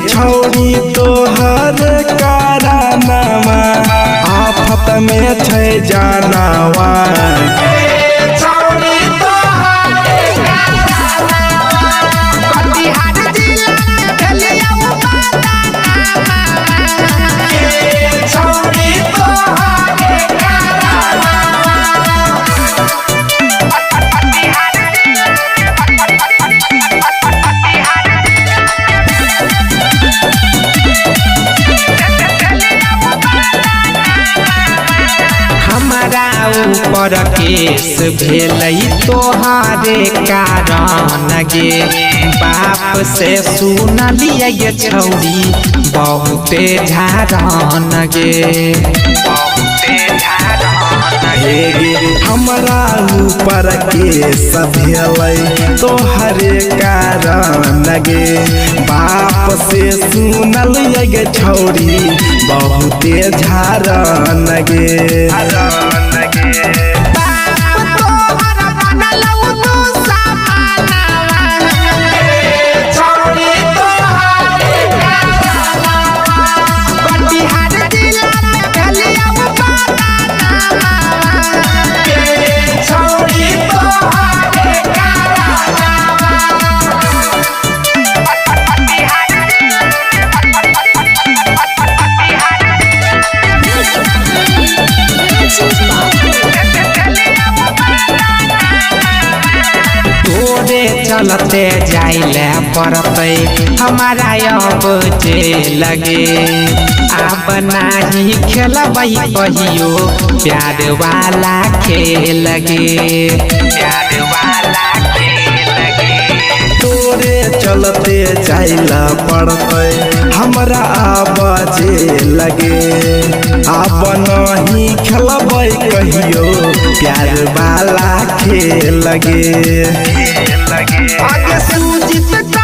छौरी तोहर कारनामा आफत में छै जानवा ऊपर केस भेलै तोहारे कारण गे बाप से सुनलिए ये छौरी बहुते झारन गे हमरा ऊपर केस भेलै तोहरे कारण गे बाप से सुनलिए गे छौरी बहुते झारन गे चलते जाइले पड़ते हमारा अब जे लगे अब नहीं खेलबै कहियो प्यार वाला खेल गे प्यार वाला तोरे चलते जाइला पड़ते हमरा अब जे लगे अब नहीं खेलबै कहियो प्यार वाला खेल गे आगे सूजित